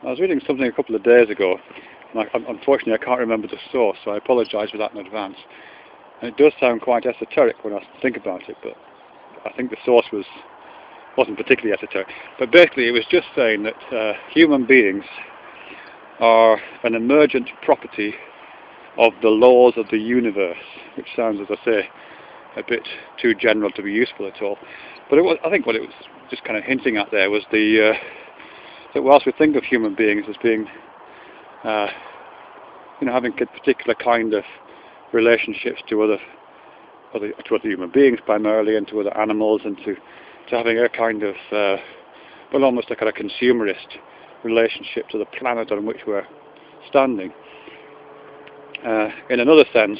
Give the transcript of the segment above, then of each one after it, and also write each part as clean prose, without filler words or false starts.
I was reading something a couple of days ago, and unfortunately I can't remember the source, so I apologise for that in advance. And it does sound quite esoteric when I think about it, but I think the source wasn't particularly esoteric. But basically it was just saying that human beings are an emergent property of the laws of the universe, which sounds, as I say, a bit too general to be useful at all. But I think what it was just kind of hinting at there was that whilst we think of human beings as being, having a particular kind of relationships to other human beings primarily, and to other animals, and to having a kind of, almost a kind of consumerist relationship to the planet on which we're standing. In another sense,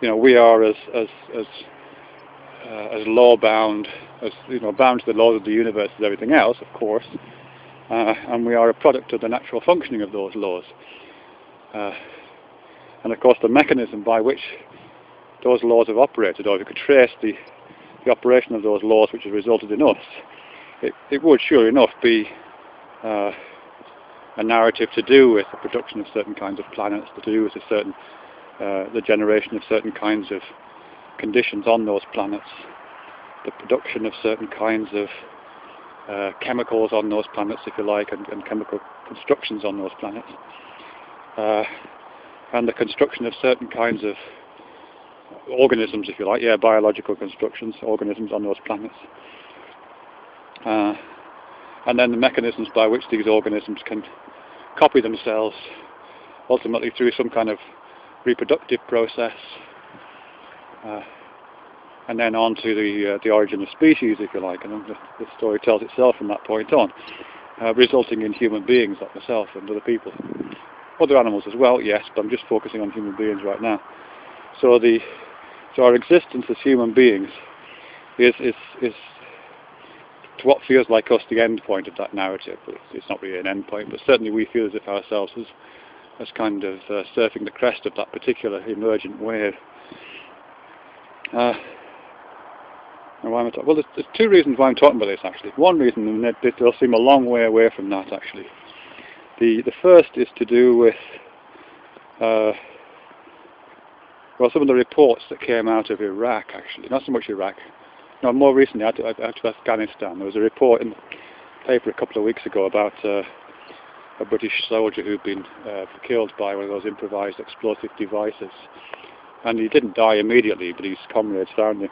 we are as law-bound, bound to the laws of the universe as everything else, of course, and we are a product of the natural functioning of those laws. And of course, the mechanism by which those laws have operated, or if you could trace the operation of those laws which has resulted in us, it would sure enough be a narrative to do with the production of certain kinds of planets, to do with the generation of certain kinds of conditions on those planets, the production of certain kinds of chemicals on those planets, if you like, and chemical constructions on those planets, and the construction of certain kinds of organisms, if you like, biological constructions, organisms on those planets, and then the mechanisms by which these organisms can copy themselves, ultimately through some kind of reproductive process, and then on to the origin of species, if you like, and the story tells itself from that point on, resulting in human beings like myself and other people. Other animals as well, yes, but I'm just focusing on human beings right now. So our existence as human beings is to what feels like us the end point of that narrative. But it's not really an end point, but certainly we feel as if ourselves as kind of surfing the crest of that particular emergent wave. And why am I talking? Well, there's two reasons why I'm talking about this, actually. One reason, and it will seem a long way away from that, actually. The first is to do with some of the reports that came out of Iraq, actually. Not so much Iraq. No, more recently, out to Afghanistan. There was a report in the paper a couple of weeks ago about a British soldier who'd been killed by one of those improvised explosive devices. And he didn't die immediately, but his comrades found him.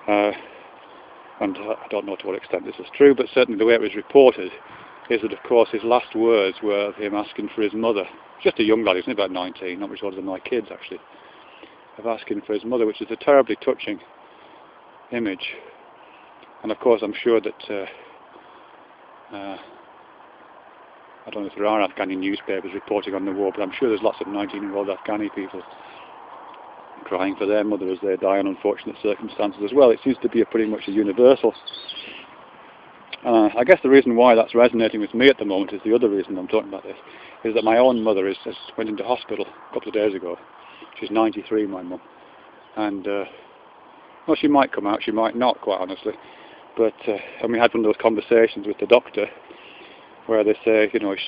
And I don't know to what extent this is true, but certainly the way it was reported is that, of course, his last words were of him asking for his mother. Just a young lad, isn't he? About 19, not much older than my kids, actually. Of asking for his mother, which is a terribly touching image. And of course, I'm sure that I don't know if there are Afghani newspapers reporting on the war, but I'm sure there's lots of 19-year-old Afghani people crying for their mother as they die in unfortunate circumstances as well. It seems to be pretty much a universal. I guess the reason why that's resonating with me at the moment is the other reason I'm talking about this, is that my own mother just went into hospital a couple of days ago. She's 93, my mum. And, well, she might come out, she might not, quite honestly. But, and we had one of those conversations with the doctor where they say, if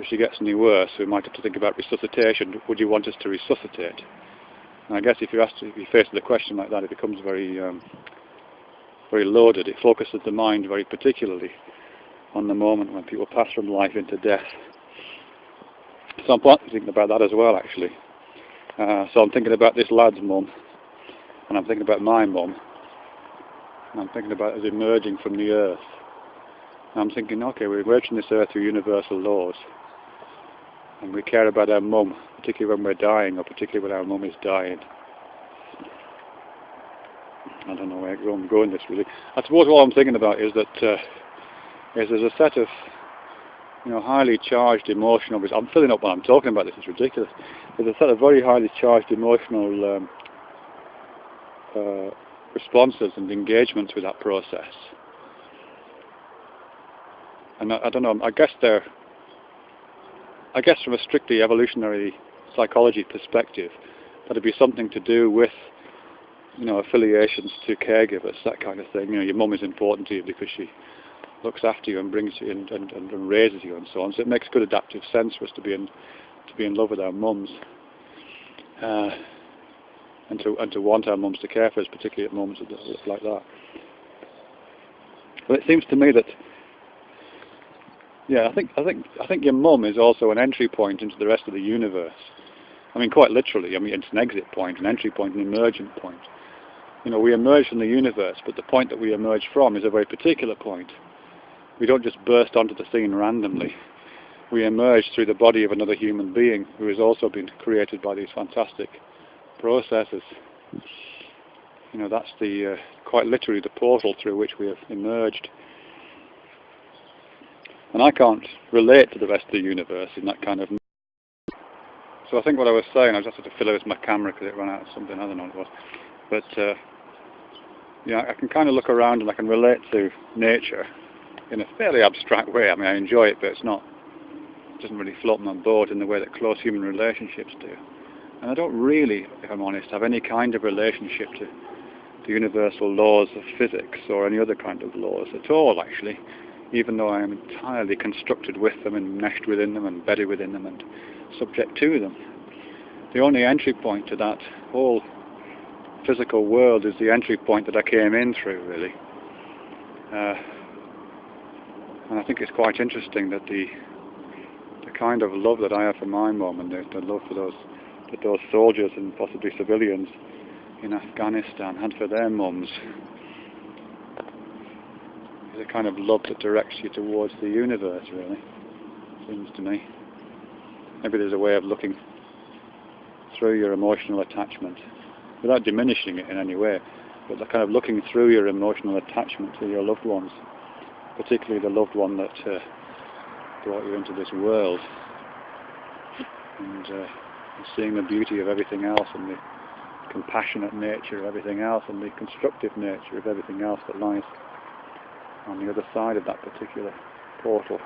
she gets any worse, we might have to think about resuscitation. Would you want us to resuscitate? And I guess if you're faced with a question like that, it becomes very, very loaded. It focuses the mind very particularly on the moment when people pass from life into death. So I'm thinking about that as well, actually. So I'm thinking about this lad's mum, and I'm thinking about my mum, and I'm thinking about us emerging from the earth. And I'm thinking, okay, we're emerging from this earth through universal laws, and we care about our mum, particularly when we're dying, or particularly when our mum is dying. I don't know where I'm going this, really. I suppose what I'm thinking about is that there's a set of highly charged emotional... I'm filling up what I'm talking about, this is ridiculous. There's a set of very highly charged emotional responses and engagements with that process. And I don't know, I guess from a strictly evolutionary psychology perspective, that'd be something to do with affiliations to caregivers, that kind of thing. Your mum is important to you because she looks after you and brings you in and raises you and so on. So it makes good adaptive sense for us to be in love with our mums, and to want our mums to care for us, particularly at moments like that. But it seems to me that, yeah, I think your mum is also an entry point into the rest of the universe. I mean, quite literally. I mean, it's an exit point, an entry point, an emergent point. You know, we emerge from the universe, but the point that we emerge from is a very particular point. We don't just burst onto the scene randomly. We emerge through the body of another human being who has also been created by these fantastic processes. You know, that's the quite literally the portal through which we have emerged. And I can't relate to the rest of the universe in that kind of. So I think what I was saying, I just had to fill out my camera because it ran out of something, I don't know what it was. But yeah, I can kind of look around and I can relate to nature in a fairly abstract way. I mean, I enjoy it, but it doesn't really float my boat in the way that close human relationships do. And I don't really, if I'm honest, have any kind of relationship to the universal laws of physics or any other kind of laws at all, actually, even though I am entirely constructed with them and meshed within them and embedded within them and subject to them. The only entry point to that whole physical world is the entry point that I came in through, really. And I think it's quite interesting that the kind of love that I have for my mum and the love for those soldiers and possibly civilians in Afghanistan had for their mums is a kind of love that directs you towards the universe, really, seems to me. Maybe there's a way of looking through your emotional attachment without diminishing it in any way, but the kind of looking through your emotional attachment to your loved ones, particularly the loved one that brought you into this world, and seeing the beauty of everything else and the compassionate nature of everything else and the constructive nature of everything else that lies on the other side of that particular portal.